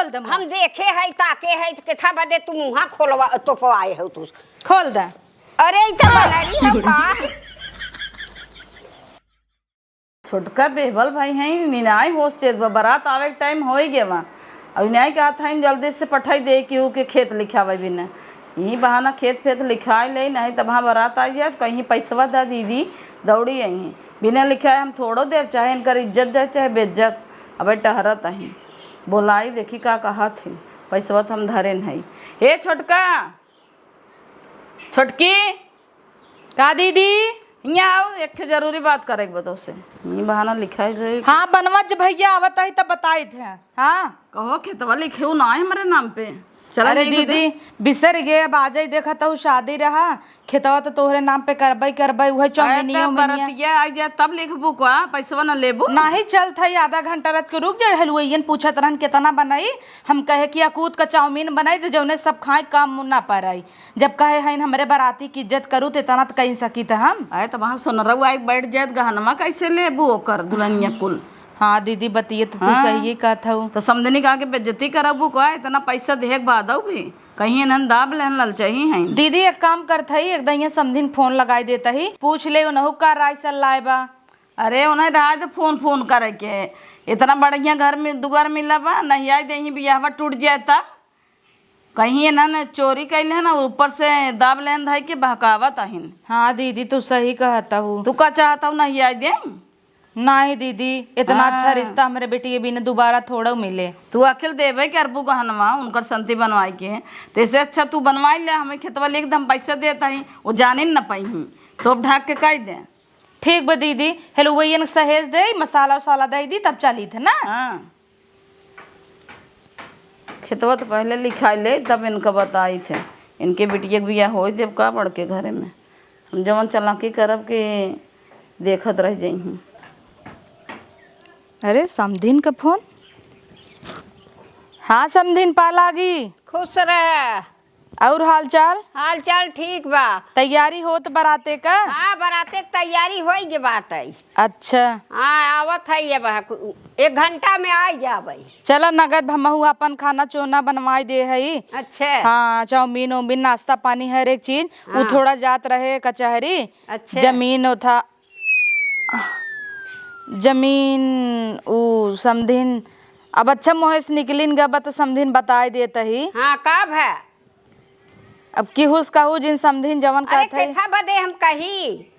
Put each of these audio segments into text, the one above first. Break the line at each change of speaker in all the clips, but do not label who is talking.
खोल दे।
हम देखे है ताके है केथा बदे तू मुंहा खोलवा तो पवाए हो तू।
खोल दे।
अरे इता बनारी है का
छोटका बेबल भाई हैं निनाई होश चेत बारात आवे के टाइम हो ही गया वहाँ। अब निनाई कहा था जल्दी से पठाई दे क्यों के खेत लिखावे बिना यही बहाना खेत लिखाए ले नहीं तब वहाँ बारात आई जाए कहीं पैसवा दा दीदी दौड़ी आई बिना लिखाए हम थोड़ो देव चाहे इनकर इज्जत जाए चाहे बेइज्जत। अब टहरत आई बोलाई देखी का कहा थी पैसवा तो हम धरे नहीं। हे छोटका छोटकी
का दीदी
यहाँ आओ एक जरूरी बात करे बतो से ये बहाना लिखा है।
हाँ बनवज भैया आवत ही तब बताए थे। हाँ
कहो खेतवा लिखे ना है हमारे नाम पे। चल
अरे दीदी बिसर गए अब आ जाई देखा तो शादी रहा खेतवा तो तोहरे नाम पे करबई वही चौमिनिया
बरतिया आ जा तब लिखबू का पैसवा न लेबू
नहीं चल था आधा घंटा रात के रुक जा हलुइन पूछत रहन कितना बनाई हम कहे कि अकूत का चाउमीन बनाई तो जौने सब खाए काम ना पाई जब कहे हैं हमरे बाराती की इज्जत करूँ तो इतना तो कहीं सकी था हम
आए तो वहाँ सोनरऊ आई बैठ जाए गहनवा कैसे लेबू ओकर दुल्हनिया कुल।
हाँ दीदी बतिए तो तू सही कहत हूँ
तो समझनी का के बेइज्जती करबू का इतना पैसा देख बादऊ भी कहीं इन्हन दाब लेन लल चाहिए हैं।
दीदी एक काम करता ही एक दहिया समझिन फोन लगाई देता ही पूछ ले उनहु का राय सलाह बा।
अरे उन्हें रहा तो फोन करे के इतना बढ़िया घर में दुआर मिला बा नहीं आई दही बियाहवा टूट जाए तब कहीं इन्हन चोरी कैले है ना ऊपर से दाब लेन धाई के बहकावत अहिन।
हाँ दीदी तू सही कहता हूँ।
तू का चाहता हूँ नहीं आई दे
नहीं दीदी इतना अच्छा रिश्ता हमारे बेटी भी न दोबारा थोड़ा मिले।
तू अखिल देवे के अरबू गहनवा उनकर संति बनवाई के तैसे अच्छा तू बनवाई ले हमें खेतवा लिख दम पैसा देता ही वो जाने न पाई तो ढाक के कह दे। ठीक
बा दीदी हेलो वही सहेज दे मसाला वसाला दे दी तब चली थे ना।
हाँ खेतवा तो पहले लिखाई ले तब इनका बताई थे इनके बिटिया के बिया हो देव का बढ़ के घरे में हम जवन चलाकी करब के देखत रह जाइ।
अरे समधीन का फोन। हाँ समधीन पा लागी
खुश रह
और हाल
चाल ठीक बा।
तैयारी होत बराते का।
हाँ बराते तैयारी हो गई बात है।
अच्छा
हाँ आवत है ये बा 1 घंटा में आ जाबे।
चला नगद हमहू अपन खाना चोना बनवाई दे है।
अच्छा
हाँ चाउमीन उमीन नाश्ता पानी हर एक चीज वो थोड़ा जात रहे कचहरी।
अच्छा
जमीन था जमीन ऊ समधीन अब अच्छा मोहेश निकलिन गबा तो समधीन बताए देता ही।
हाँ कब है
अब की हुस कहू जिन समधीन जवन कहत है
बदे हम कही।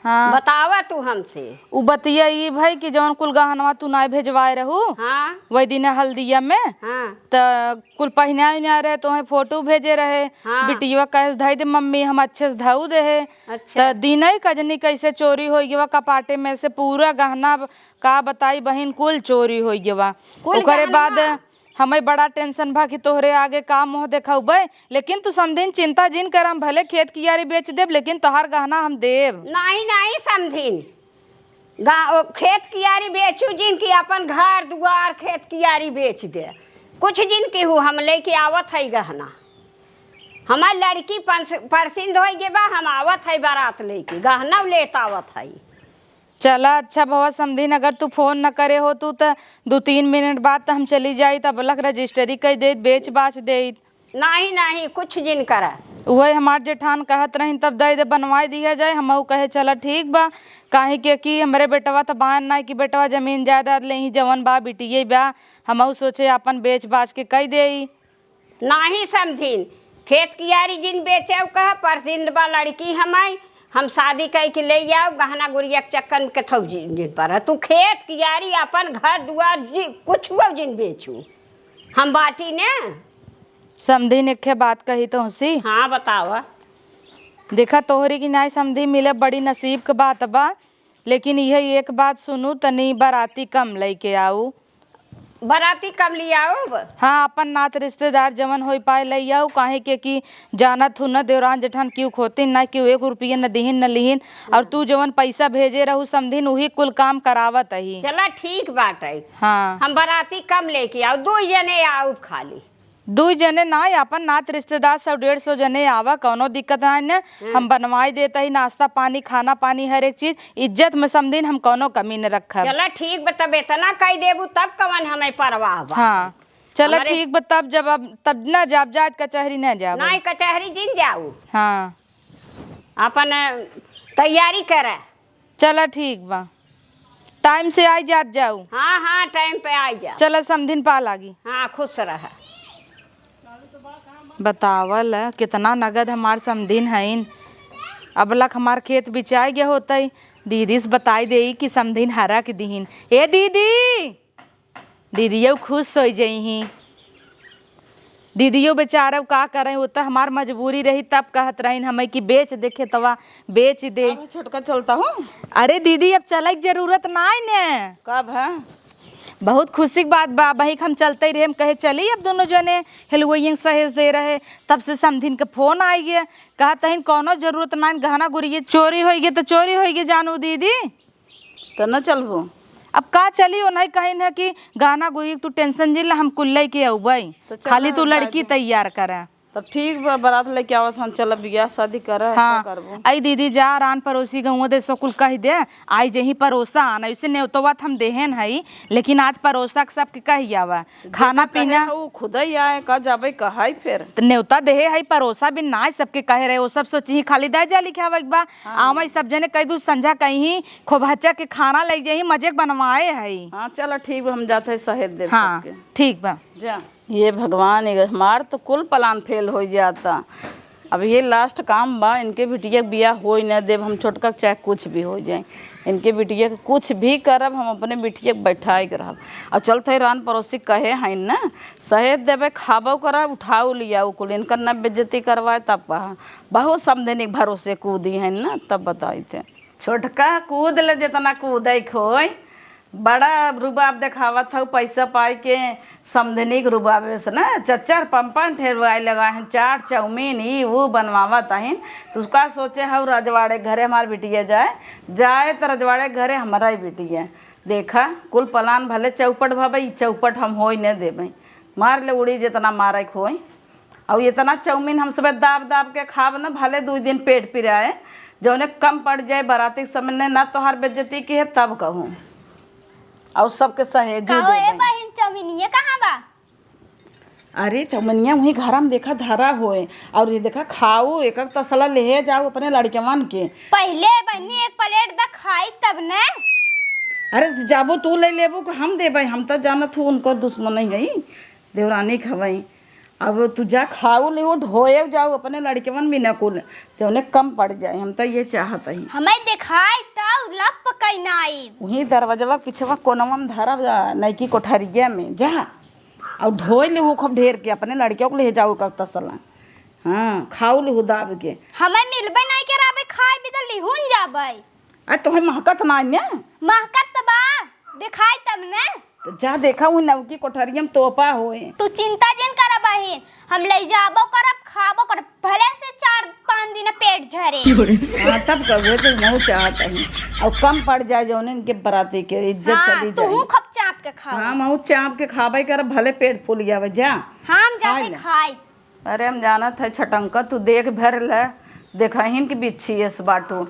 हाँ
बतावा तू हमसे
उ बतिया ई भाई कि जवन कुल गहनवा तू ना भेजवाए रहू।
हाँ
वही दिन हल्दिया में
हाँ
त कुल पहना रहे तो फोटो भेजे रहे।
हाँ।
बिटिया कहे धई दे मम्मी हम अच्छे से धऊ दे है।
अच्छा
त दिन ही कजनी कैसे चोरी हो गया कपाटे में से पूरा गहना का बताई बहन कुल चोरी हो गया। ओकरे बाद हमें बड़ा टेंशन भा कि तोहरे आगे का मुँह देखबे लेकिन तू समझिन चिंता जिन कर हम भले खेत कियारी बेच देव लेकिन तोहार गहना हम देव।
नहीं समझिन खेत कियारी बेचू जिन की अपन घर दुआर खेत कियारी बेच दे कुछ जिन की हूँ हम लेके आवत है गहना हमारी लड़की परसिंद हो गए बा हम आवत है बारात लेके गहना लेत आवत है।
चला अच्छा भवा समधीन अगर तू फोन न करे हो तू तो 2-3 मिनट बाद तो हम चली जाई तब लग रजिस्ट्री कर दे बेच बाच दे।
नहीं कुछ जिन कर
वही हमार जेठान कहत रही तब दे बनवाई दिया जाए हम कहे चला ठीक बा काहे के कि हमारे बेटवा तो बान ना कि बेटवा जमीन जायदाद ले ही जवन बा बिटिए बा हम सोचे अपन बेच बाच के कह दे।
नहीं समझीन खेत कियारी जिन बेचे कह परसिंद बा लड़की हम शादी कह के ले आओ गहना गुड़िया चक्कर के थौ जिन पर तू खेत कियारी अपन घर दुआर कुछ वो जिन बेचू हम बाटी ने
समधी ने एक बात कही तो हंसी।
हाँ बतावा
देखा तोहरी की नाई समधी मिले बड़ी नसीब के बात बा लेकिन यह एक बात सुनू तनी बाराती कम लेके आऊ।
बाराती कब लिया
हाँ अपन नात रिश्तेदार जवन हो पाए ले आओ काहे के कि जानत हूँ न देवरान जेठान क्यों खोतिन ना क्यों 1 रुपया न दीहिन न लिहिन और तू जवन पैसा भेजे रहू समझिन वही कुल काम करावत ही।
चला ठीक बात है।
हाँ
हम बाराती कम लेके आओ 2 जने आओ खाली
2 जने ना अपन नात रिश्तेदार 100-150 जने आवा कौनो दिक्कत ना न हम बनवाई देता ही नाश्ता पानी खाना पानी हर एक चीज इज्जत में समझिन हम कौनो कमी न रखा।
चला ठीक बता इतना कह देबू तब कवन हमें परवाह बा।
हाँ चलो ठीक बा, तब जब तब ना जाब जात कचहरी ना जाब।
नहीं कचहरी जिन जाऊ,
हाँ
अपन तैयारी करे।
चलो ठीक बा, टाइम से आई जात जाऊ।
हाँ हाँ टाइम पे आ जा।
चलो समधिन पा लागी।
हाँ खुश रह।
बतावल कितना नगद हमार समधिन हईन। अब लक हमार खेत बिचाई गया होतई, दीदी से बताई दे कि समधिन हरा के दीहिन। ए दीदी, दीदियों खुश हो जही। दीदियों बेचारा का करें, वो तो हमार मजबूरी रही तब कहत रहीन हमें कि बेच देखे तवा बेच दे।
छोटका चलता हूँ।
अरे दीदी अब चले की जरूरत ना ने।
कब है?
बहुत खुशी की बात बा, भाई हम चलते ही रहे, हम कहे चली अब दोनों जने हेलुइंग सहेज दे रहे। तब से समधिन के फोन आई गया, कहा तहिन कोनो जरूरत ना, गहना गुरिये चोरी हो गए तो चोरी हो गए जानू दीदी।
तो न चलबो
अब का चली, नहीं कहीं है कि गहना गुरी तू टेंशन जिल, हम कुल्ले के अबई,
तो चल
खाली तू लड़की तैयार करे।
तब ठीक बा, बारात लेके आवत हम, चल बियाह शादी कर।
हाँ आई दीदी जा रान पड़ोसी गहुआ दे सो कुल कह दे आई जही परोसा आना, उसे न्योतोवत हम देहन हई, लेकिन आज परोसा के सबके कही आवा खाना पीना
वो खुद ही आए का जाबे कहाई फिर
तो न्योता देहे हई परोसा भी ना सबके कहे रहे, वो सब सोची खाली दे जा लिखावा बा। आवा सब जने कह दू संझा कहीं खूब हच्चा के खाना ले जही मजे बनवाए हई।
हाँ चलो ठीक बा, हम जाते सहेज दे।
हाँ ठीक बा
जा। ये भगवान हमार तो कुल प्लान फेल हो जाता। अब ये लास्ट काम बा, इनके बिटिया बियाह हो ही न देव हम, छोटका चाहे कुछ भी हो जाए, इनके बिटिया के कुछ भी करब, हम अपने बिटिया के बैठाए के रहब। और चलते रान पड़ोसी कहे हैं ना सहेज देवे, खाबो करब, उठाऊ लिया कुल, इनका न बेइज्जती करवाए तब कहा। बहुत समझने के भरोसे कूदी है ना, तब बताई थे। छोटका कूद ले जितना कूदे खोई, बड़ा रुबाब देखावत था पैसा पाई के समझनी के रुबाबे से ना, चच्चर पंपन ठेरवाई लगा है, चाट चाउमीन ही वो बनवावत है। तो उसका सोचे है रजवाड़े घरे हमार बिटिया जाए तो रजवाड़े घरे हमारा ही बिटिया। देखा कुल प्लान भले चौपट भई, चौपट हम हो न देवे, मार ले उड़ी जितना मारे खोई। और इतना चाउमीन हम सब दाब दाब के खाब न, भले 2 दिन पेट पिराए, जौने कम पड़ जाए बराती के समय ना तोहार बेइज्जती की है तब कहूँ। और सबके सहेजू दे
बहन चौमिनिया कहाँ बा?
अरे चौमनिया वहीं घर में देखा धरा होए, और ये देखा खाऊ एक तसला ले जाओ अपने लड़केवन के।
पहले बनी एक प्लेट दा खाई तब ने।
अरे जाबो तू ले लेबो कि हम देबे, हम तो जानत हूँ उनको दुश्मन नहीं गई देवरानी खवई। अब तू जा खाऊ ले ढोए जाओ अपने लड़केवन भी न कुल, तो उन्हें कम पड़ जाए, हम तो ये चाहत ही।
हमें दिखाई तो लप पकई नाई।
वहीं दरवाजा पीछे कोनवा में धरा नैकी कोठरिया में जा, और ढोए ले खूब ढेर के अपने लड़कियों को ले जाओ का तसला। हाँ खाऊ ले दाब के।
हमें मिलबे नहीं के राबे, खाई भी तो लिहुन जाबे।
अरे तोहे महकत ना ने,
महकत बा दिखाई तब ने।
तो जा देखा हूँ नवकी कोठरिया में तोपा होए।
तू चिंता जिन कर बहन, हम ले जाबो करब खाबो करब, भले से 4-5 दिन पेट झरे।
हाँ तब कहे तो नहीं चाहता ही, और कम पड़ जाए जो इनके बराती के इज्जत चली
तू
जाए।
खप चाप के खाओ।
हाँ महू चाप के खाबे कर, भले पेट फूल जावे जा।
हम जाके खाई।
अरे हम जानत है छटंका, तू देख भर ले, देखा हिन के बिच्छी इस बाटू,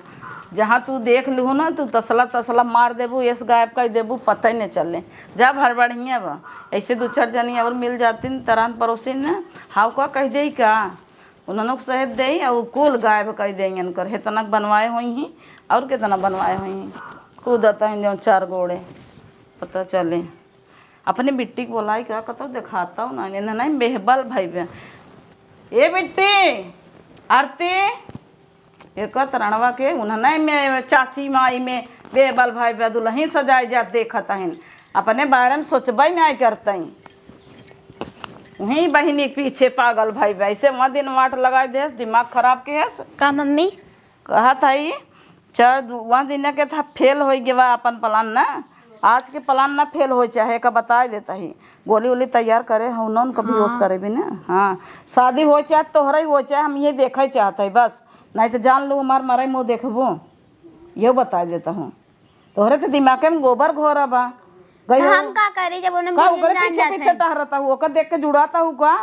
जहाँ तू देख लू ना तू तसला तसला मार देबू, इस गायब कर देबू, पता ही नहीं चले। जा भर बढ़िया बा, ऐसे 2-4 जनी और मिल जाती तरान पड़ोसी ने, हाउ का कह दे का उन्होंने सहेज दे, और कुल गायब कर देंगे कर। इतना बनवाए हुई ही और कितना बनवाए हुई ही, कूदता है जो 4 गोड़े पता चले। अपने बिट्टी को बोलाई का कतो दिखाता हूँ ना, नहीं बेहबल भाई बे। ए बिट्टी आरती एक तरणवा के उन्हें में चाची माई में बेबल भाई बे दुल्ही सजाए जात देखत हन, अपने बारे में सोचबे नहीं करते। वहीं बहनी के पीछे पागल भाई बे, ऐसे वहाँ दिन वाट लगा दे, दिमाग खराब के है
का मम्मी
कहा था ही। चल वहाँ दिन के था फेल हो गया अपन प्लान ना, आज के प्लान ना फेल हो चाहे का बता देता ही। गोली वोली तैयार करे हम नौन कभी होश करे भी ना। हाँ शादी हो चाहे तोहरा ही हो चाहे, हम ये देखा ही चाहते हैं बस, नहीं तो जान लूँ हमार मरे मुँह देखबो, ये बता देता हूँ। तोहरे तो दिमाग में गोबर घोरा बा गई
हम का करी जब उन्हें
का ओकरे पीछे पीछे टहरता हूँ, ओकर देख के जुड़ाता हूँ का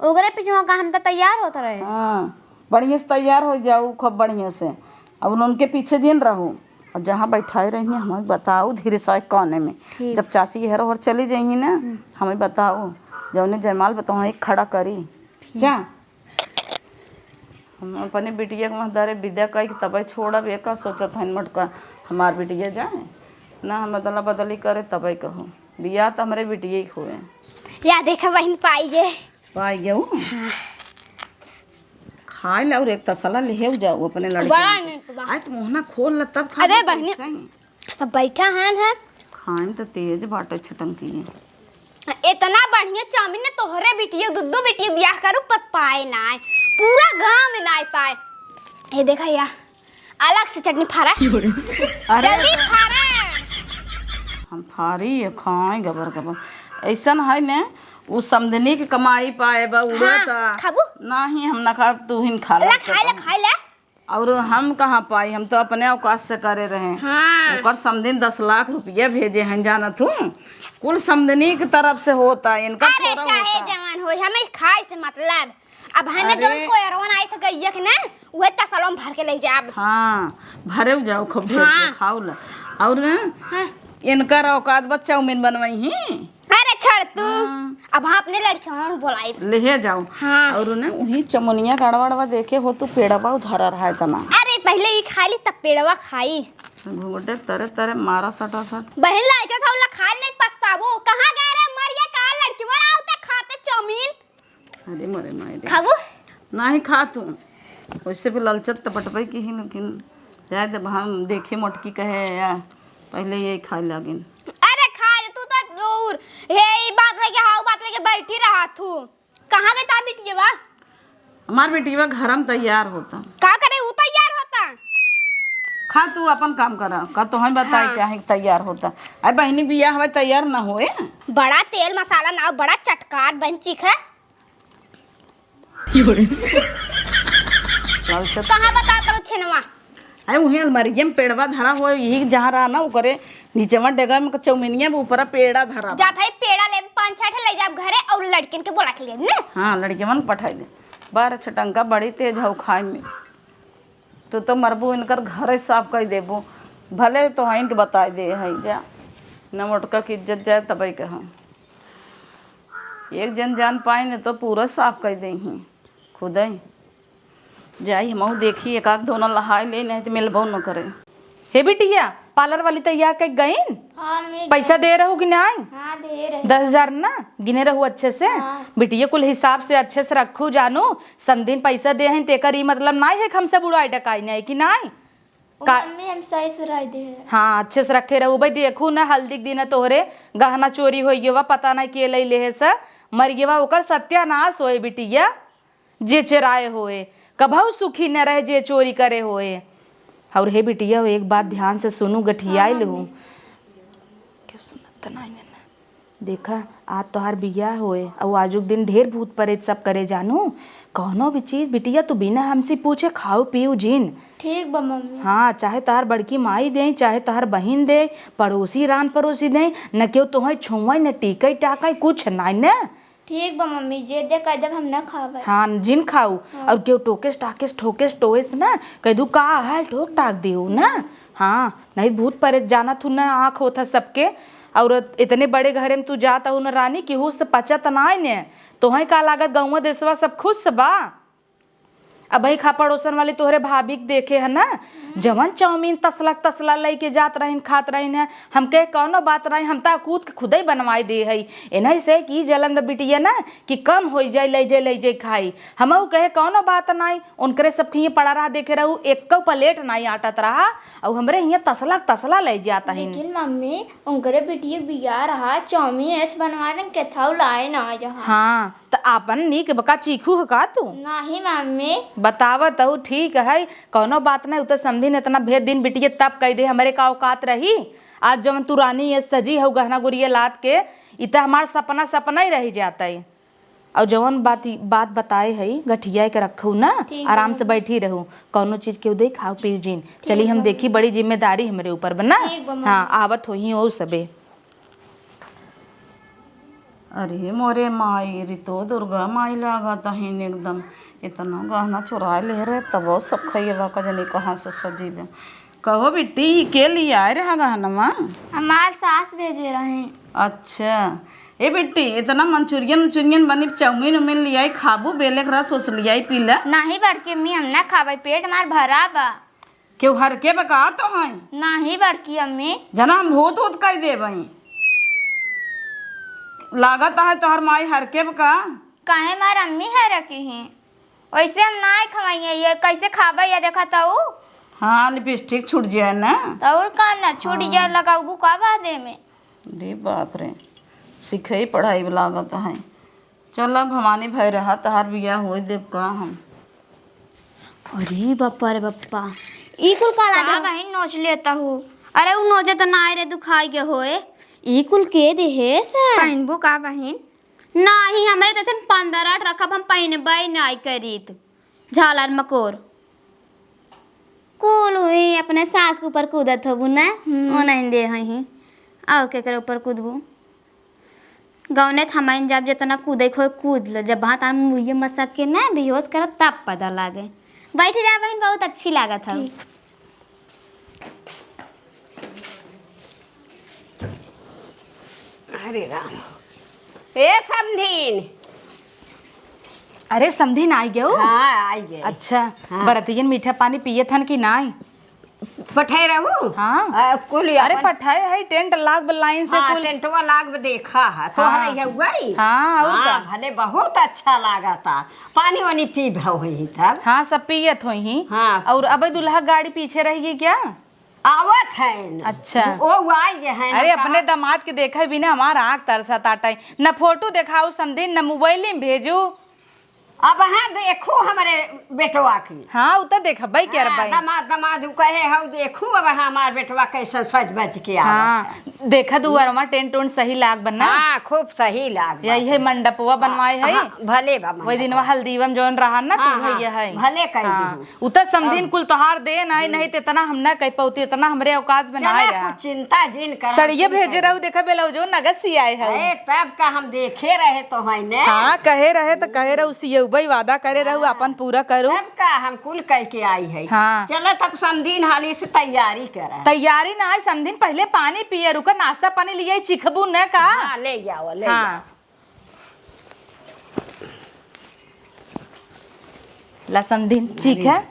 ओकरे पीछे का हम तो तैयार होते रहे।
हाँ बढ़िया से तैयार हो जाऊ खूब बढ़िया से, अब उनके पीछे जिन रहूँ। और जहाँ बैठाई रही हैं हमें बताओ धीरे से कोने में, जब चाची की हेरो हर चली जाएंगी ना हमें बताओ जौने जयमाल बताओ एक खड़ा करी जा। हम अपने बिटिया के महदारे विद्या कही तब छोड़ब एक सोचत हन मटका हमार बिटिया जाए ना हम बदला बदली करे तब कहो बिया तो हमारे बिटिया ही हुए।
या देखा बहन पाई गे
पाई गए खाए ले और एक तसला ले जाओ अपने लड़के
बड़ा नीक बा।
आज तो मुहना खोल ल तब खा।
अरे बहनी सब बैठा है
खाए तो तेज बाटे छटन की
इतना बढ़िया चाउमीन ने तोहरे बिटिया दुद्दू बिटिया ब्याह करू पर पाए ना पूरा गांव में ना पाए। ये देखा या अलग से चटनी फाड़ा जल्दी फाड़ा।
हम फारी ये खाए गबर गबर ऐसा है ने उ समधनी के कमाई पाए बा उड़ता।
हाँ, खाबू
नहीं हम ना खा तू हिन खा
ला खाए ले
और हम कहाँ पाई हम तो अपने अवकाश से करे रहे।
हाँ
ओकर समदिन 10 लाख रुपया भेजे हैं जाना तू कुल समदनी की तरफ से होता है इनका
अरे
थोड़ा
चाहे
होता।
जवान हो हमें खाए से मतलब अब हने जोन को अरवन आई थ गइया के ना उहे तसलम भर के ले जाब।
हाँ भरे जाओ खूब ढेर
हाँ।
खाओ ला और
हाँ।
इनका औकात बच्चा चाउमीन बनवाई ही।
अरे छोड़ तू
हाँ।
अब हम अपने लड़कियों बुलाई।
ले जाओ
हाँ।
और ने वही चमुनिया गड़बड़वा देखे हो तू पेड़वा उधर रहा है तना
अरे पहले ही खा ली तब पेड़वा खाई
घूटे तरे तरे मारा सटा सट
बहन लाइचा था उला खा नहीं पछताबो कहां गए रे मरिया का लड़की मरा आते खाते चाउमीन।
अरे मरे मारे
खाबू
नहीं खा तू वैसे भी ललचत तो पटपई की ही लेकिन जाए तो हम देखे मोटकी कहे या पहले यही खा लगिन।
अरे खा ले तू तो दूर हे ई बात लेके हाउ बात लेके बैठी रहा तू कहां गई ता बिटिया बा
हमार बेटीवा घर में तैयार होता
का करे उ तैयार होता।
खा तू अपन काम करा का तो हम बताए क्या है तैयार होता। अरे बहनी बिया हवे तैयार ना होए
बड़ा तेल मसाला ना बड़ा चटकार बन चीख है
ललचत
कहां बता करो छिनवा।
अरे वही अलमारिया में पेड़वा धरा हो यही जहाँ रहा ना करे नीचे में डेगा में चौमिनिया में ऊपर पेड़ा धरा बा।
जात है पेड़ा ले 5-6 ले जाब घरे और लड़किन के बोला के ले ने।
हाँ लड़के मन पठाई दे 12 छटंका बड़ी तेज हौ खाए में तो मरबू इनकर घर साफ कर देबू भले तो है इनके बताए दे है जा न मोटका की इज्जत जाए तबई कहा एक जन जान पाए न तो पूरा साफ कर दे ही खुद ही जाई हम देखी एक आध दोनों लहाई ले नहीं तो मिलबो न करे।
हे बिटिया पार्लर वाली तैयार कर गईन
हां मैं
पैसा दे रहू कि नहीं?
हां दे रहे
10,000 ना गिने रहू अच्छे से। बिटिया कुल हिसाब से अच्छे से रखू जानू समदिन पैसा दे हैं तेकर ई मतलब नहीं है कि हमसे बुढ़ाई डकाई नहीं कि नहीं का
मम्मी हम सही से रह दे।
हाँ अच्छे से रखे रहू भाई देखू ना हल्दी के दिन तोहरे गहना चोरी हो गया पता नहीं के ले ले से मर गया ओकर सत्यानाश होए बिटिया जे चराए होए कभू सुखी न रहे जे चोरी करे होए। और हे बिटिया एक बात ध्यान से सुनू गठियाई लहू क्यों सुनत नहीं ना देखा आज तोहार बिया होए और आजुक दिन ढेर भूत प्रेत सब करे जानू कौनो भी चीज बिटिया तू बिना हमसे पूछे खाओ पियो जीन।
ठीक बा मम्मी।
हाँ चाहे तोहार बड़की माई दे चाहे तोहार बहिन दे पड़ोसी रान पड़ोसी दे न क्यों तुम्हें छुआ न टीका टाका कुछ नहीं न।
ठीक बा मम्मी जे दे कह दे हम ना खावे।
हाँ जिन खाऊ और क्यों टोकेस टाकेस ठोकेस टोएस ना कह दू का है ठोक टाक दियो ना। हाँ नहीं भूत परेत जाना तू ना आँख होता सबके और इतने बड़े घरे में तू जाता हूँ न रानी केहू से पचत ना ने तोहें का लागत गौवा देशवा सब खुश बा। अब भाई खा पड़ोसन वाले तोहरे भाभी के देखे है ना जवन चाउमीन तसला लेके जात रहीन खात रहीन है हम कहे कौनो बात रही हम ता कूद के खुदे बनवाई दे है एनही से कि जलम बिटिया ना कि कम हो जाए ले जाए खाई हम कहे कौनो बात नहीं उनकरे सब खिए पड़ा रहा देखे रहू एक प्लेट नहीं आटत रहा और हमरे यहाँ तसला ले जाता है।
लेकिन मम्मी उनकरे बिटिया बिया रहा चाउमीन ऐसे बनवाने के था लाए ना जहाँ।
हाँ तो आपन नीक बका चीखू का तू
नहीं मम्मी
बतावत हूँ ठीक है कौनो बात नहीं उतर समझी न इतना भेद दिन बिटिया तब कह दे हमारे का औकात रही आज जब तू रानी ये सजी हो गहना गुड़िया लाद के इत हमार सपना ही रह जाता है। और जवन बात बताए है गठिया के रखू ना आराम से बैठी रहू कौनो चीज के दे खाओ पी जीन चली हम देखी बड़ी जिम्मेदारी हमारे ऊपर बना। हाँ आवत हो ही ओ सबे।
अरे मोरे माई रितो दुर्गा माई लागत है एकदम इतना गहना चुरा ले रहे तब सब खइएबा का जनी कहाँ से सजीबे कहो बेटी के लिए आए रहा गहनवा
हमार सास भेजे रहे।
अच्छा ए बेटी इतना मंचूरियन बनी चाउमीन उमीन लियाई खाबू बेले के रस उस लियाई पीला
नहीं बड़की अम्मी हम ना खाबे पेट मार भरा बा।
क्यों हर के बका तो हैं
नहीं बड़की अम्मी
जना हम भूत उत कह दे भाई लागत है तोहर माई हर के बका
काहे मार अम्मी है रखी हैं वैसे हम ना खवाइए ये कैसे खाबा ये देखा ताऊ।
हाँ लिपस्टिक छूट जाए ना
तौर का ना छूट जाए लगाऊ का बादे में।
रे बाप रे सीखे पढ़ाई लागत है। चल अब भवानी भाई रहा तहार बिया हो देव का हम।
अरे बप्पा रे बप्पा ई कुल काला
का बहन नोच लेता हूँ।
अरे उ नोचे त ना रे दुखाई के होए ई कुल के दे है से
पहनबू का बहन
नहीं हमरे तसन 15 रखब हम पहनबै नहीं करीत झालर मकोर कुल हुई अपने सास के ऊपर कूदत होबू ना ओ नहीं दे हई आओ के करे ऊपर कूदबू गौने थमाइन जब जितना कूदे खो कूद ल जब वहाँ तार मुड़िए मसक के ना बेहोश करब तब पता लागे। बैठी रहा बहन बहुत अच्छी लागत है।
अरे राम ए समधीन।
अरे समधी ना आई गयो।
हाँ आई गए।
अच्छा बरतियन मीठा पानी पिए थन कि नाई
पठाई रहू।
हाँ
कुल
अरे पठाए है टेंट लाग लाइन से
हाँ,
कुल
टेंटवा लाग देखा है तो
हाँ।
है वही।
हाँ और का
भले बहुत अच्छा लागा था पानी वानी पी हुई तब।
हाँ सब पियत हो ही।
हाँ।
और अब दुल्हा गाड़ी पीछे रहेगी क्या।
आवत है
अच्छा।
वो आई गए हैं
अरे अपने दामाद के देखा बिना हमारा आँख तरसा ताटाई न फोटो दिखाऊ समझे न मोबाइल में भेजू।
अब हाँ देखू हमारे बेटवा की।
हाँ उतर देखा भाई क्या भाई।
दमाद कहे हो देखू अब हमार बेटवा कैसे सज बज के आवत
हाँ
है।
देखा दुआरमा टेंट उंट सही लाग बनना।
हाँ खूब सही लाग
यही है मंडपवा बनवाए है।
हाँ, भले बा
वही दिन हल्दीवम जौन रहा ना
हाँ,
तू भैया है
भले कह
हाँ।
दीहू।
उतर समझीन कुल तोहार दे नहीं नहीं तो इतना हम ना कह पाती इतना हमरे औकात बनाए
चला
रहा।
कुछ चिंता जिन कर
सड़िए भेजे रहू देखा बेला जो नगद सियाए है।
तब का हम देखे रहे तो है ने।
हाँ कहे रहे तो कहे रहू सियउबई वादा करे रहू अपन पूरा करू।
तब का हम कुल कह के आई है।
हाँ।
चलो तब समझीन हाली से तैयारी कर।
तैयारी ना है समझीन पहले पानी पिए रुका नाश्ता पानी लिए चिखबू न का।
हाँ ले जाओ ले
हाँ ला समझीन ठीक है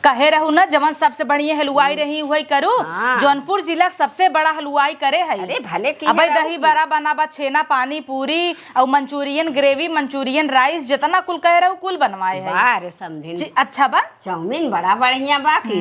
कहे रहू ना जवन सबसे बढ़िया हलवाई रही वही करू।
हाँ।
जौनपुर जिला का सबसे बड़ा हलवाई करे है।
अरे भले की
अब दही बड़ा बनाबा छेना पानी पूरी और मंचूरियन ग्रेवी मंचूरियन राइस जितना कुल कहे रहू कुल बनवाए है।
बार समझीन
अच्छा बा
चाउमीन बड़ा बढ़िया बाकी।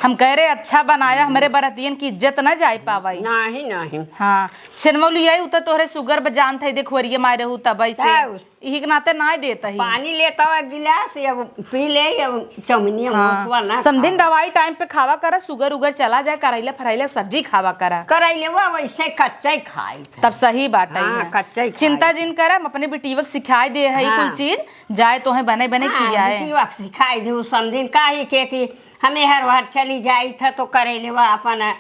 हम कह रहे अच्छा बनाया हमारे बरतियन की इज्जत न जाए पावाई।
नहीं नहीं
हाँ छिनमौली आई उतर तोहरे शुगर बजान थे देखोरिए मारे रहू तब से यही के नाते ना देता ही।
पानी लेता हुआ गिलास अब पी ले अब चाउमीन
हाँ। समझिन दवाई टाइम पे खावा करा शुगर उगर चला जाए करेला फरेला सब्जी खावा करा
करैले वैसे कच्चा ही खाई
तब सही बात है।
हाँ, कच्चा ही
चिंता जिन कर अपने बेटीवक सिखाई दे है कुल चीज जाए तो है बने बने किया है।
सिखाई दू समझिन काहे के कि हमें हर बार चली जाई था तो करैले अपन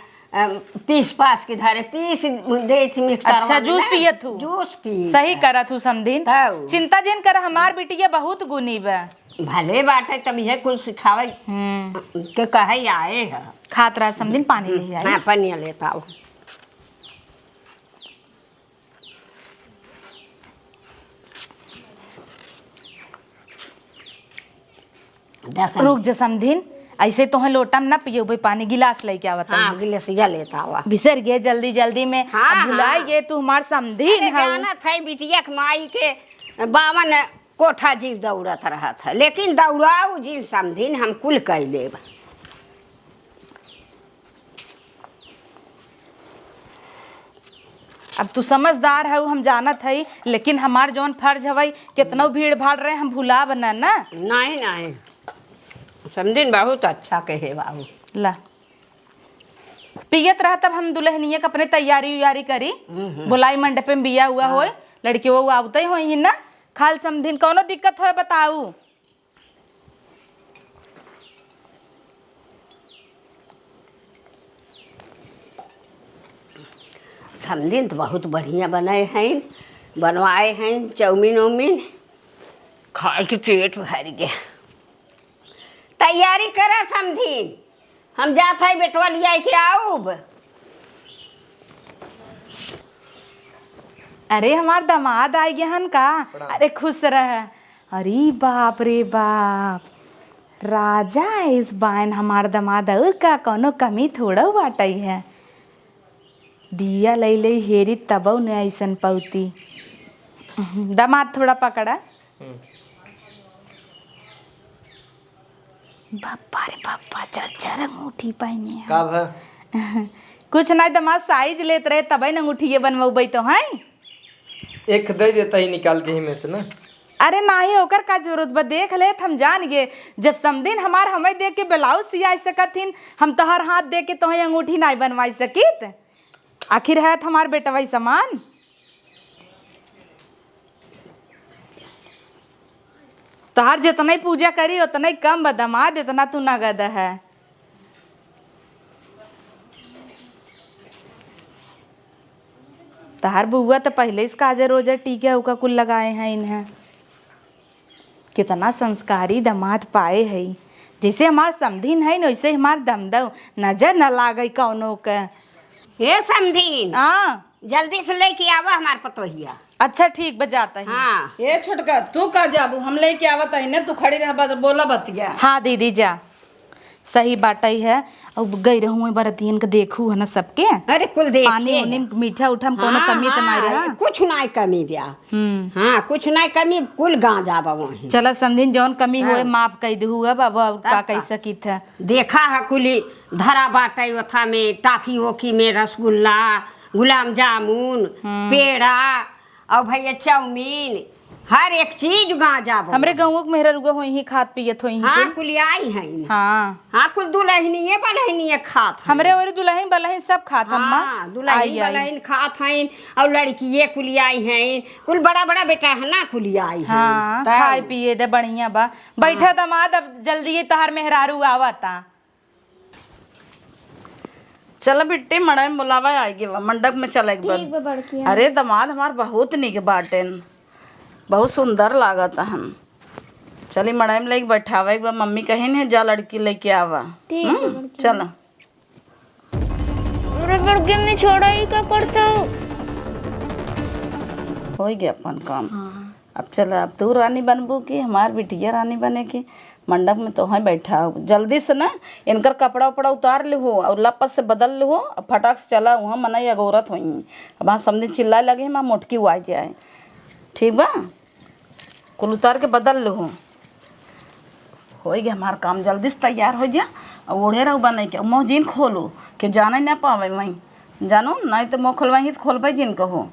पीस पास के धारे पीस दे मिक्सर।
अच्छा जूस पियत हूँ
जूस पी
सही करत हूँ समझिन। चिंता जिन कर हमार बिटिया बहुत गुनी बा
भले बाटे तब यह कुल सिखावे के कहे आए है।
खात रहा समझिन पानी ले आई।
हाँ पानी लेता हूँ।
रुक जा समझिन ऐसे तो है लोटा में ना पियो भाई पानी गिलास लेके आवत।
हाँ गिलासिया लेता हुआ
बिसर गए जल्दी जल्दी में।
हाँ,
भुलाई गए तू हमार समझिन है।
जाना था बिटिया के माई के 52 कोठा जीव दौड़त रहा था लेकिन दौड़ाऊ जीव समझिन हम कुल कह देब।
अब तू समझदार है हम जानत है लेकिन हमार जौन फर्ज हवई कितना भीड़ भाड़ रहे हम भुला बना ना।
नहीं नहीं समझिन बहुत अच्छा कहे बाबू।
ला पियत रहा तब हम दुल्हनिया का अपने तैयारी उयारी करी बुलाई मंडप में बिया हुआ होए लड़की वो आवते हो ही ना खाल समझिन कौनो दिक्कत हो बताऊ।
समझिन तो बहुत बढ़िया बनाए हैं बनवाए हैं चाउमीन उमीन खा के पेट भर गया। तैयारी करा समझिन हम जात है बेटवा लिया के आऊब।
अरे हमार दामाद आ गया हन का। अरे खुश रह। अरे बाप रे बाप, राजा है इस बाइन हमार दामाद। और का कोनो कमी थोड़ा बाटई है। दिया लई लई हेरी तबौ ने ऐसन पौती। दामाद थोड़ा पकड़ा। बापा रे बापा, चाचा अंगूठी पहनी है।
का भा
कुछ नहीं दामाद, साइज लेत रहे तबे न अंगूठी बनवाई तो है।
एक दे देता ही निकाल के ही में से ना।
अरे नाही ओकर का जरूरत बा, देख ले हम जान गए। जब समदिन हमार हमें देख के ब्लाउज सिया सकथिन, हम तोहर हाथ दे के तोहे अंगूठी नहीं बनवाई सकित। आखिर है हमार बेटा वही समान। तोहार जितना ही पूजा करी उतना ही कम बदमाद, इतना तू नगद है। तहार बुआ तो पहले इस काजर रोजर टीका उका कुल लगाए हैं इन्हें। कितना संस्कारी दामाद पाए है। जैसे हमार समधीन है वैसे हमार दमदव, नजर न लागे कौनो के।
हे समधीन,
हाँ
जल्दी से लेके आवा हमार पतोहिया।
अच्छा ठीक बजाता है।
हाँ
ये छोटका तू का जाबू, हम लेके आवत है ने, तू खड़ी रह बस बोला बतिया।
हाँ दीदी जा, सही बात ही है। अब गई रहूँ बरतियन के देखू है ना सबके।
अरे कुल देख
पानी उनी मीठा उठा में कोनो कमी तो नहीं रहा।
कुछ नहीं कमी ब्या। हाँ कुछ नहीं कमी, कुल गाँव जाबा वहीं।
चला समझिन जौन कमी होए माफ कह दू बाबा। का कह सकी था।
देखा है कुली धरा बाटे ओथा में, टाफी ओखी में रसगुल्ला, गुलाब जामुन, पेड़ा और भैया चाउमीन, हर एक चीज गाँव जाबो।
हमरे गाँव के मेहरा रुआ होई ही खात पियत होई।
हाँ कुल आई है।
हाँ
हाँ कुल दुल्हनिए बलहनिए खात हैं।
हमरे और दुल्हन बलहन सब खात अम्मा।
हाँ दुल्हन बलहन खात हैं और लड़किए कुल आई हैं। कुल बड़ा बड़ा बेटा है ना कुल आई हैं।
हाँ खाए पिए दे बढ़िया बा। बैठा दामाद, अब जल्दी तहार मेहरारू आवता।
चल बिट्टी मड़ाई बुलावा आएगी मंडप में चले एक
ठीक बा
बार।
बड़की।
अरे दामाद हमार बहुत निक बाटेन, बहुत सुंदर लागत हम। चली मड़ाई में लेके बैठावा एक बार। मम्मी कहीं है जा लड़की लेके आवा।
ठीक है बड़की।
चल
अरे बड़की में छोड़ा ही का करता हो।
हो गया अपन काम। अब चल, अब तू रानी बनबू की हमार बिटिया रानी बने की। मंडप में तो है बैठा हो, जल्दी से ना इनकर कपड़ा उपड़ा उतार लो और लपस से बदल लो और फटाक से चला वहाँ मना अगोरत हुई। अब वहाँ समझे चिल्लाए लगे माँ मोटकी वो आ जाए। ठीक बा, कुल उतार के बदल लो। हो गया हमार काम, जल्दी से तैयार हो जा और ओढ़े रहो बने के। मुँह जिन खोलो कि जाने ना पावे वहीं, जानो नहीं तो मुँह खोलवाही तो खोल पाई जिन कहो,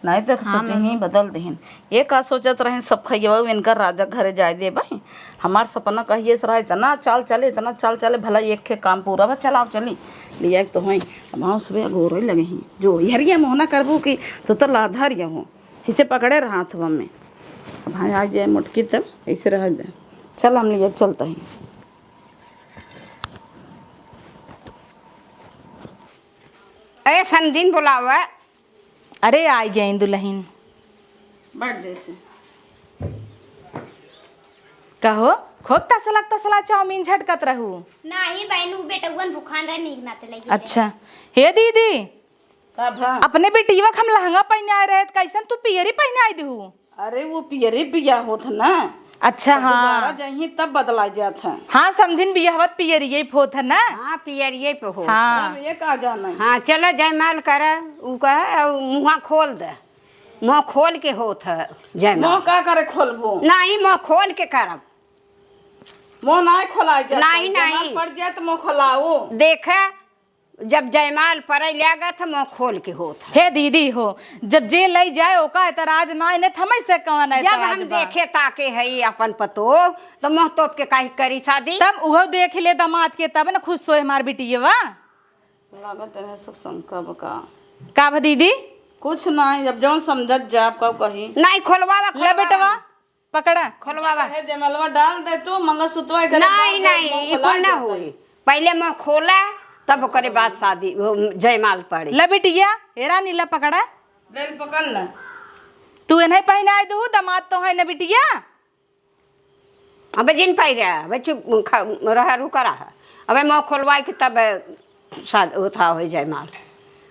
नहीं तो सोचे ही बदल दहन। ये का सोचत रहे सब खइया इनकर राजा घरे जाए दे भाई। हमार सपना कहिए से रहा इतना चाल चले, इतना चाल चले, भला एक के काम पूरा बा। चलाओ चली लिया तो हैं। अब हाँ सुबह गोर लगे हैं जो हरिया मोहना करबू कि तो लाधारिया हो, इसे पकड़े रहा हाथ में। अब हाँ आ जाए मुटकी तब ऐसे रह जाए। चल हम लिए चलते हैं।
अरे समदिन बुलावा।
अरे आ गई दुल्हन,
बैठ जैसे
कहो खूब तसला चाउमीन झटकत रहू।
नाही बहनू बेटवन भूखान रहे नीक नाते लगी।
अच्छा हे दीदी,
तब हाँ।
अपने बेटीवा हम लहंगा पहने आए रहे कैसन तू पियरी पहने आई दू।
अरे वो पियरी बिया होत ना।
अच्छा हाँ
दोबारा जहीं तब बदला जात है।
हाँ समझिन बियाहवत पियरी यही फोत है ना।
हाँ पियरिए पे हो।
हाँ
अब ये का जाना है।
हाँ चलो जयमाल कर, उ कह मुँह खोल दे, मुँह खोल के होत है जयमाल।
मुँह का करे खोलबो,
नहीं मुँह खोल के करब।
मुँह नहीं खोला जाता।
नहीं,
जमाल
नहीं।
पड़ जाए तो मुँह खोलाओ।
देख जब जयमाल पड़े लगा था मुँह खोल के होत है।
हे दीदी हो, जब जे लई जाए ओका एतराज ना इने थमई से कवन
जब
एतराज
हम
बा।
देखे ताके है अपन पतो तो मुँह तोप के काहे करी शादी।
तब उहो देख ले दामाद के तब न खुश होए हमार बिटिया।
लागत है शंका बका
का भा दीदी?
कुछ नहीं, जब जौन समझत जा आपका कही।
नहीं खोलवावा
ले बेटवा पकड़ा।
खोलवावा।
है जमलवा डाल दे तू मंगलसूत्रवा के
नहीं नहीं कुल ना हुई, पहले मुँह खोला तब करे बाद शादी जयमाल पड़े।
ले बिटिया हेरा नीला पकड़ा।
ले पकड़ ले।
तू इन्हें पहने आई दू दामाद तो है न बिटिया।
अब जिन पाई रहा बच्चू रहा रुका रहा। अब मुँह खोलवाई के तब शादी उठा हो जयमाल।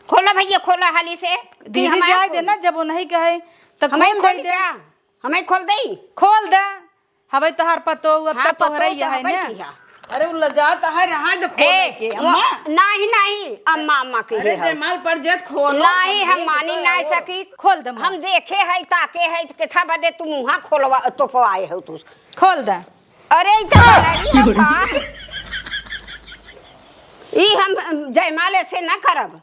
खोला भैया खोला हाली से।
दीदी
हमारे
जाए
खोल?
देना, जब वो नहीं कहे तो
हमें
खोल
खोल
दे
क्या? हमें खोल दई
खोल दे। हवे तोहार पतो अब
हाँ,
तक तोहरे ही
पतो
है
तो
ना।
बैठी है।
अरे वो लजात है रहा दे खोले के अम्मा।
नहीं नहीं अम्मा अम्मा के
अरे
है
जयमाल पर जेत खोलो
नहीं
सब
हम
देख
मानी
तो
नहीं
आओ।
सकी।
खोल दे
हम देखे है ताके है केथा बदे तुम मुहा खोलवा तो पवाए हो तू।
खोल दे।
अरे ई तो बनाई हो का ई हम जयमाल से न करब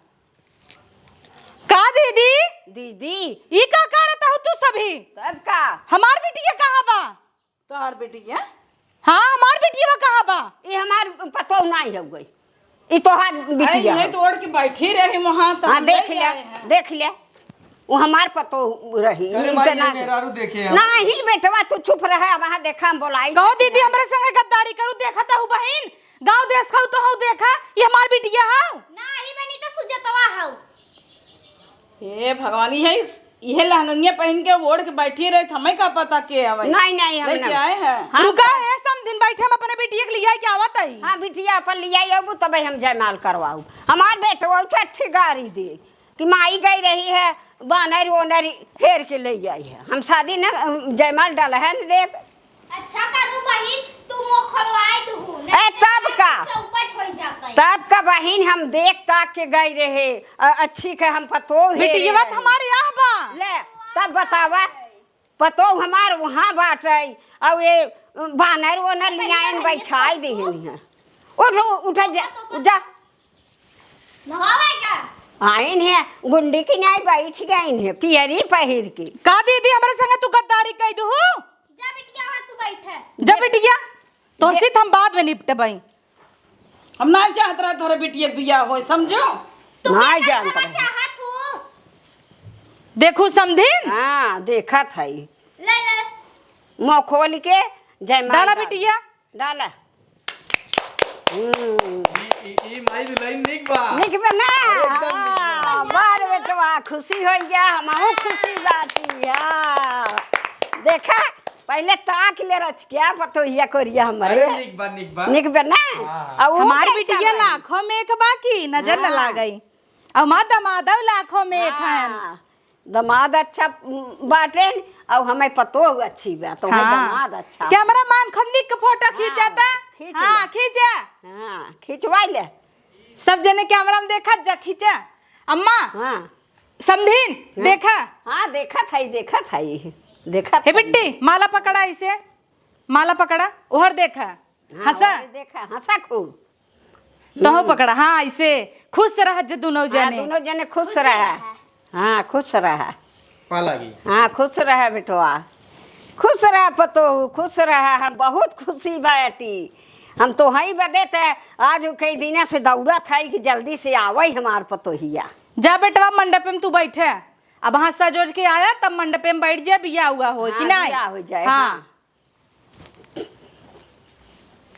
का दीदी
दीदी।
ई का करत हो तू सभी?
तब का
हमार बिटिया कहाँ बा?
तोहार बेटिया
हाँ हमार बिटिया कहाँ बा?
ई हमार पतो नहीं हो गई ई तोहार बिटिया
नहीं तो ओढ़ के बैठी रही वहां तो
हाँ
हम
देख
ले
ले
आए हैं।
देख ले वो हमार पतो रही
अरे माई ये मेहरारू देखे हम।
नहीं बेटवा तू चुप रहे वहां देखा हम बोलाई
कहो दीदी हमरे संगे गद्दारी करू, देखा ता हूँ बहन गाँव देश खाऊ तो हूँ देखा ये हमार बिटिया हाउ।
नाही बनी तो सुजतवा हौ।
हे भगवान ये लहंगिया पहन के ओढ़ के बैठी रही हमें का पता के हवे
नहीं नहीं हम
लेके
नहीं।
आए हैं।
हाँ,
रुका है सम दिन बैठे हम अपने बिटिया के लिए क्या आवत है?
हाँ बिटिया अपन लिया अबू तब हम जयमाल करवाऊ हमार बेटवा छठी गाड़ी दे कि माई गई रही है बानर ओनर हेर के ले आई है हम शादी न जयमाल डाला है न देव।
अच्छा करू बहिन तू मुंह खोलवाए दू
ए, तब का?
चौपट हो जाता है।
तब का बहिन हम देख ताक के गई रहे अच्छी के हम पतो
बिटिया बात हमारे यहाँ बा।
ले तब बतावा पतो हमार वहाँ बाटे और ये बानर ओनर लियान बैठाई देहनी है उठ जा
नहावे का
आइन है गुंडी की नहीं बैठ गई है पियरी पहिर के।
का दीदी हमारे संगे तू गद्दारी कई दू?
जा बिटिया वहां तू बैठे।
जब बिटिया तो सिर्फ हम बाद में निपटे भाई।
हम नहीं चाहत रहा तोहरे बिटिया के बियाह हो समझो।
नहीं जानता
मैं चाहत हूं।
देखू समधिन
हाँ देखा था
ले ले
मुँह खोल के जयमाल
डाला बिटिया।
डाला
ई माई दुल्हन निक बा।
निक बना हाँ, बार बेटवा खुशी हो गया हम खुशी बाती हाँ देखा पहले ताक ले रच क्या पतो ये करिया हमारे
अरे निक बा निक बा।
निक बना
हाँ।
और वो
हमार
कैसा
बिटिया
बनी?
लाखों में एक बाकी नजर न ला गई और माँ दमादा लाखों में एक है।
हाँ, दमाद अच्छा बाटे और हमें पतो अच्छी बात तो दमाद अच्छा
कैमरा मैन खमनी का फोटो खींचाता।
खींच
हाँ
ले।
खींचा
हाँ खिंचवा ले
सब जने कैमरा में देखा जा खींचा। अम्मा
हाँ
समधिन देखा
हाँ देखा था देखा
हे बिट्टी माला पकड़ा इसे माला पकड़ा उहर देखा हंसा
देखा हंसा खूब
तो हो पकड़ा हाँ इसे खुश रह जे दोनों
हाँ,
जने।
दोनों जने खुश रहा हाँ खुश रहा
पा लगी।
हाँ खुश रहा बेटवा खुश रहा पतो खुश रहा हम बहुत खुशी बाटी हम तो हई बदे थे आज कई दिन से दौड़ा था कि जल्दी से आवे हमार पतोहिया।
जा बेटवा मंडप में तू बैठे अब वहाँ सजोज के आया तब मंडप में बैठ जा बिया हुआ हो कि
हाँ,
नहीं?
बियाह हो जाए,
हाँ
हाँ।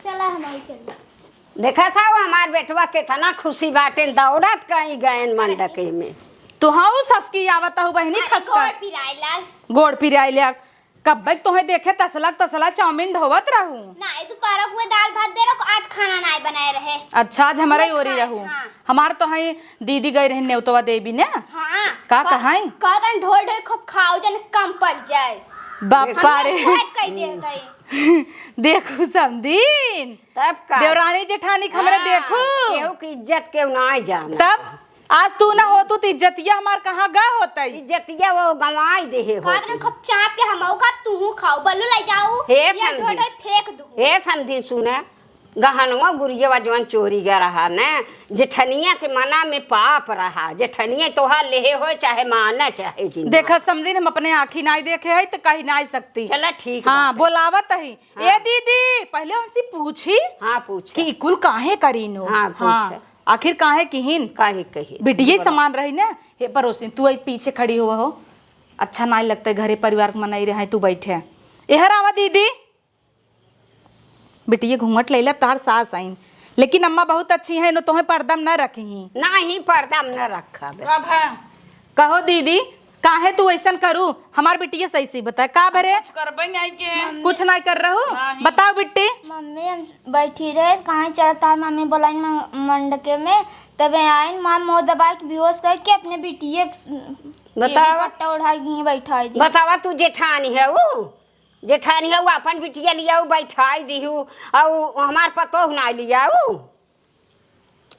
चला हमारी चल।
देखा था वो हमार बेटवा कितना खुशी बाटे दौड़त कहीं गए मंडके में।
तो हाँ ससकी आवता हूँ बहनी
अरे
खसका
गोड़ पिराइला।
गोड़ पिराइले कब भाई तुम्हें देखे तसला चाउमीन ढोवत रहूं।
नहीं तू पारक हुए दाल भात दे रखो आज खाना नहीं बनाए रहे।
अच्छा आज हमारा ही हो रही
खाए,
रहूं।
हाँ।
हमार तो है दीदी गई रही नेवतवा देवी ने
हाँ
का कहाई
कहतन ढोल ढोल खूब खाओ जन कम पड़ जाए।
बापा रे
कह दे कहीं
देखू समदीन
तब का
देवरानी जेठानी हमरे देखू
केहू की इज्जत केहू ना जाना।
तब आज तू ना हो तू इज्जतिया हमार कहाँ गा होता
इज्जतिया वो गंवाई दे हो।
कहतन खूब चाप के हमऊ खा तू खाओ बल्लू ले जाऊ
हे
या
समझी।
ढोल ढोल फेंक दू।
हे समझी सुने गहनवा गुरिया जवन चोरी गा रहा न जेठनिया के मना में पाप रहा जेठनिया तोहा लेहे हो चाहे माना चाहे जिंदा।
देखा समदीन हम अपने आँखी नहीं देखे है तो कहीं नहीं सकती।
चला ठीक
हाँ
बाटे।
बोलावत ही ए दीदी पहले हमसे पूछी
हाँ पूछ
कि कुल काहे करीनो।
हाँ, पूछे।
आखिर काहे किहिन
काहे कही
बिटिया समान रही ना हे पड़ोसी तू आई पीछे खड़ी हुआ हो अच्छा नहीं लगता घरे परिवार के मनाई रहे तू बैठे एहर आवा दीदी बिटिया घूंघट ले तार सास आइन लेकिन अम्मा बहुत अच्छी है नो तुम्हें पर्दा में न रखी
नहीं पर्दा में न रखा बे।
कब है
कहो दीदी काहे तू ऐसा करू हमार बिटिया सही से बता का भरे
कुछ करबे नहीं के हैं।
कुछ नहीं कर रहा बताओ बिट्टी
मम्मी हम बैठी रहे कहाँ चलता है मम्मी बोलाई मंडके में तब आइन माँ मोह दबा के बेहोश करके अपने बिटिया
बतावा।
पट्टा उठाई गई बैठा दी।
बतावा तू जेठानी है वो अपन बिटिया लिया बैठाई दी और हमार पतो ना लिया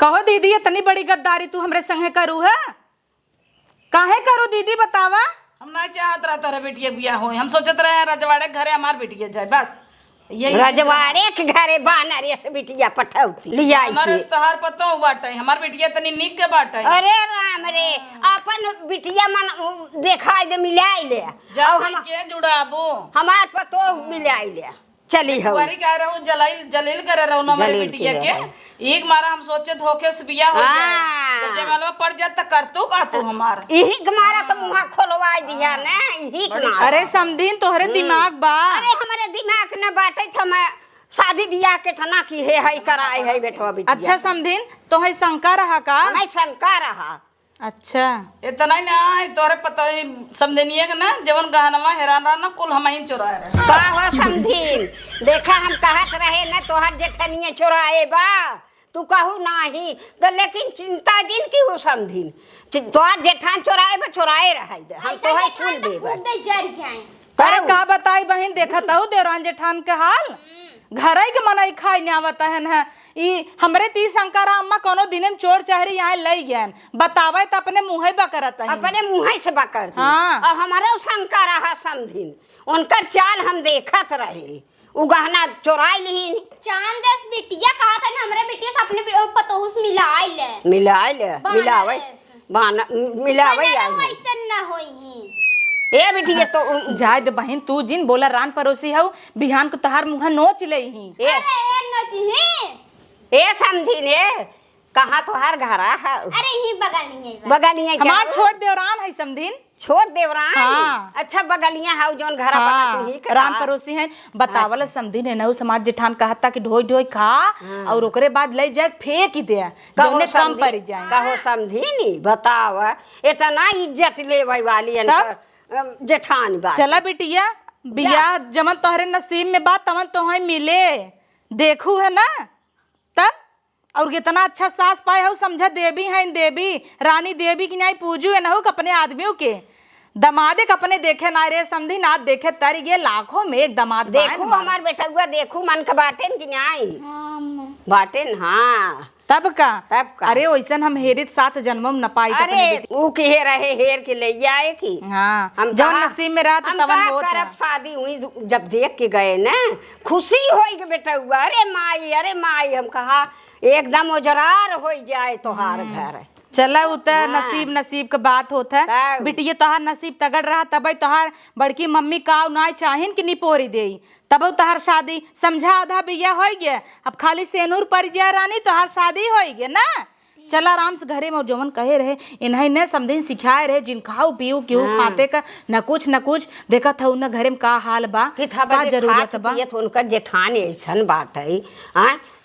कहो दीदी इतनी बड़ी गद्दारी तू हमरे संगे करू है? काहे करू दीदी बतावा?
हम ना चाहत रहा तोहरे बेटिया बियाह हो, हम सोचत रहे रजवाड़े के घरे हमार बेटिया जाए, बस यही
रजवाड़े के घरे बानर से बिटिया पठौती लिया
हमारे तोहार पतो बाटे, हमार बेटिया तनी नीक के बाटे।
अरे राम रे अपन बिटिया मन देखा दे मिलाई ले
और हम के जुड़ाबो
हमार पतो मिलाई ले चली हो
कुआरी कह रहूं जलील करे रहूं ना हमारी बिटिया के एक मारा हम सोचे धोखे से बियाह हो जाए, जब जमालवा पड़ जाए त करतू का तू हमार
यही हमारा तो मुंह खोलवाई दिया ना यही
अरे समधीन तोहरे दिमाग बा।
अरे हमारे दिमाग न बाटे छ मैं शादी बियाह के तना की है कराए है बेटवा बिटिया।
अच्छा समधीन तो है शंका रहा का?
मैं शंका रहा।
अच्छा
इतना ही ना तोहरे पता समझनिए के ना जवन गहनवा हैरान रहा ना कुल हम ही चुराए रहे
का हो समझीन देखा हम कहत रहे ना तोहर जेठनिए चुराए बा तू कहू नाही तो लेकिन चिंता जिन की हो समझीन तोहर जेठान चुराए बा चुराए रहे हम तोहर फूल देबे
दे जर जाए।
अरे का बताई बहन देखत हूँ देवरान जेठान के हाल घर ही के मनाई खाई नहीं आवता है ना ई हमरे ती शंकर अम्मा कोनो दिन चोर चहरी यहाँ लई गयन बतावे त अपने मुँह बकरत है
अपने मुँह से बकर
हाँ।
और हमारा शंका रहा समझीन उनकर चाल हम देखत रहे उ गहना चुराई ली
चांद देश बिटिया कहा था हमरे बिटिया से अपने पतोहुस मिलाई ले
मिलावे मिलावे
ऐसा ना होई
ए बिटिया तो
जाय दे बहन तू जिन बोला रान परोसी हऊ बिहान को तहार मुँह नोच ले ही
ए समझी ने कहाँ तोहार घरा है
अरे ही बगलिए
बगलिया
हमार छोड़ देवरान है समधीन
छोड़ देवरान
हाँ।
अच्छा बगलिया है जोन घरा
हाँ,
बना तू ही
रान परोसी है बतावल समधीन है नहु समाज जेठान कहता कि ढोई ढोई खा और ओकरे बाद ले जाए फेंक ही दे जोने कम पड़ जाए
कहो समझी नी बताव इतना इज्जत लेवे वाली जेठान बा
चला बिटिया बियाह जमन तोहरे नसीब में बात तमन तोहे मिले देखू है ना तब और कितना अच्छा सास पाए हो समझा देवी है देवी रानी देवी की नहीं पूजू है ना हो अपने आदमियों के दमादे के अपने देखे ना रे समझी ना देखे तर ये लाखों में एक दमाद
देखू हमार बेटा हुआ देखू मन का बाटेन की नहीं बाटेन हाँ
तब का
अरे
वैसन हम हेरित 7 जन्मों में न पाई
अरे ऊ के रहे हेर के ले आए की
हाँ
हम
जब नसीब में रहा तो तवन होत
करब शादी हुई जब देख के गए ना खुशी होई के बेटा हुआ अरे माई हम कहा एकदम उजरार हो जाए तोहार घर
चला उतर नसीब के बात होता है बिटिया तोहार नसीब तगड़ रहा तब तोहार बड़की मम्मी का ना चाहिन कि निपोरी दे तब तोहार शादी समझा आधा बिया हो गया अब खाली सेनूर पर जा रानी तोहार शादी हो गया ना चला आराम से घरे में जवन कहे रहे इन्हें न समझे सिखाए रहे जिन खाओ पियो क्यों खाते का न कुछ देखा था उन घरे में का हाल बा का जरूरत बा
उनकर जेठान ऐसन बात है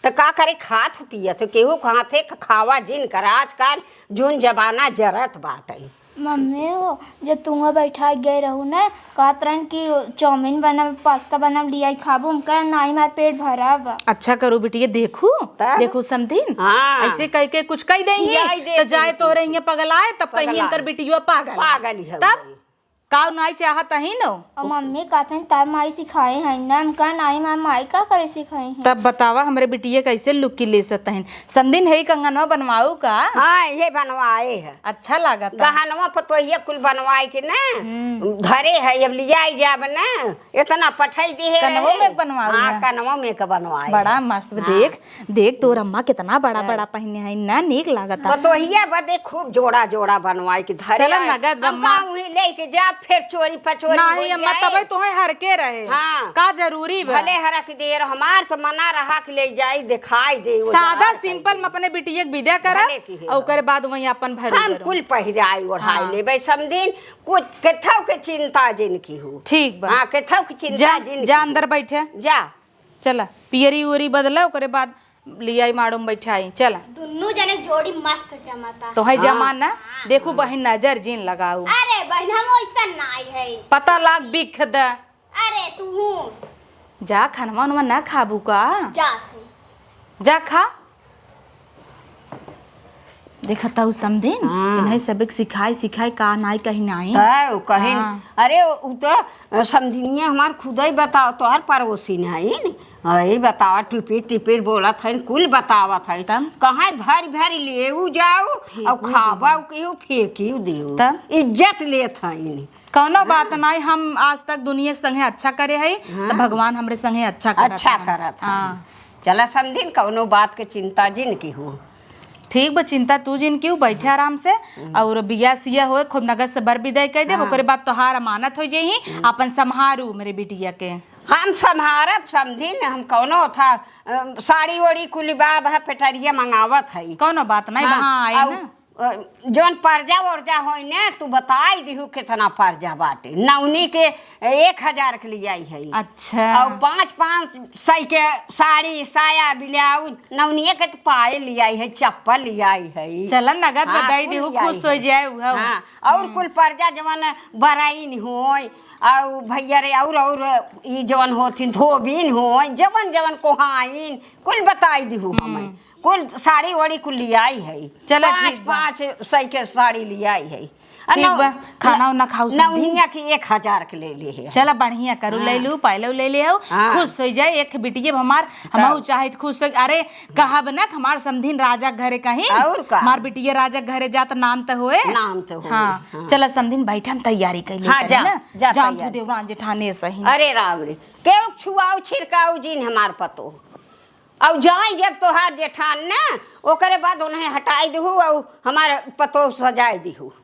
तो का करे खात पियत केहू खाते खावा जिन कर आजकल जोन जमाना जरत बात है
मम्मी हो जब तुम बैठा गए रहू ना कहत रहन कि चाउमीन बना पास्ता बना लिया खाबू हमका नाई मार पेट भरा बा
अच्छा करो बिटिया देखू समझीन
हाँ।
ऐसे कह के कुछ कह देंगे तो जाए तो रही पगलाए तब कहीं अंकर बिटिया पागल तब काउ नाई चाहता ही नो
और मम्मी कहते हैं तब माई सिखाए हैं ना हमका नाई माई का करे सिखाए हैं
तब बतावा हमरे बिटिया कैसे लुक्की ले सकते हैं समदिन है कंगनवा बनवाऊ का
हाँ ये बनवाए है
अच्छा लगा
गहनवा पतोहिया कुल बनवाए के ना धरे है अब लिया जाब ना इतना पठाई दी है
कनवों में बनवाऊ
हाँ कनवों में का बनवाए
बड़ा मस्त देख तोर अम्मा कितना बड़ा बड़ा पहने है ना नीक लागत
पतोहिया बदे खूब जोड़ा जोड़ा बनवाए के धरे
चला नगद अम्मा
लेके जा फिर चोरी पचोरी
नहीं अम्मा तबे तुम्हें हर के रहे
हाँ।
का जरूरी बा
भले हरक देर हमार तो मना रहा कि ले जाई दिखाई दे
सादा सिंपल में अपने बिटिया के विदा करा और ओकरे बाद वही अपन भर
हम कुल पहिराई ओढ़ाई लेबै समदिन कुछ केथौ के चिंता जिन की हो
ठीक बा
हां केथौ के चिंता जिन
जा अंदर बैठे
जा
चला पियरी उरी बदला ओकरे बाद लियाई माड़ूम बैठाई चला
दोनों जने जोड़ी मस्त जमाता
तो है जमाना देखू बहन नजर जिन लगाऊ
अरे बहन हम ऐसा नाई है
पता लाग बिख द
अरे तू
जा खानवा उनवा ना खाबू का
जा
जा खा देखता हूँ समधिन इन्हें सबक सिखाई का नाई कहीं नाई
तो कहीं
हाँ।
अरे उ तो समझिए हमार खुद ही बताओ तो हर पड़ोसी नहीं अरे बतावा टिपिर टिपिर बोला था कुल बतावा था कहाँ भर भर ले जाओ और खावा केहू फेंकी देऊ
तब?
इज्जत ले था
कौनो बात नहीं, हम आज तक दुनिया के संगे अच्छा करे है तो भगवान हमरे संगे अच्छा
करा था चला समझिन कौनो बात के चिंता जिन की हो
ठीक बा, चिंता तू जिन क्यों बैठे आराम से और बिया सिया हो खूब नगद से बर विदाई कह दे ओकरे बाद तोहार अमानत हो जाही अपन संहारू मेरे बिटिया के
हम संहारब समझिन हम कौनो था साड़ी ओड़ी कुली बाब है पेटरिया मंगावत है
कौनो बात नहीं वहाँ आए ना
जौन पर्जा वर्जा होई ने तू बताई दिहू कितना पर्जा बाटे नवनी के 1000 के लिए आई है
अच्छा
और 500 के साड़ी साया ब्लाउज नवनिए के तो पाए ले आई है चप्पल ले आई है
चलन नगद
हाँ,
बधाई
कुल
देहू
ले आई
खुश हो
है।
जाए उहा
हाँ, और कुल पर्जा जवन बराइन होई और भैया रे और ई जवन होथिन धोबिन होई जवन जवन कोहाइन कुल बताई दिहू हमें कुल साड़ी वाड़ी कुल ले आई है
चलो ठीक बा।
500 के साड़ी ले आई है
ठीक बा, खाना उना खाऊ समझी
नवनिया की 1000 के ले ली है
चला बढ़िया करू ले लू पहले ले ले आओ
हाँ।
खुश हो जाए एक बिटिया हमार हमहू चाहत खुश हो अरे कहब ना हमार समधिन राजा घरे कहीं
और का?
हमार बिटिया राजा घरे जात नाम तो होए
नाम तो होए,
हाँ,
हाँ।
चला समधिन बैठा हम तैयारी कर ले
हाँ, जा,
ना
जा
जाम
तैयारी।
तू देवरान जेठाने सही
अरे राम रे केहू छुआऊ छिड़काऊ जिन हमार पतो और जाए जब तोहार जेठान ना ओकरे बाद उन्हें हटाई दिहू और हमारे पतो सजाए दिहू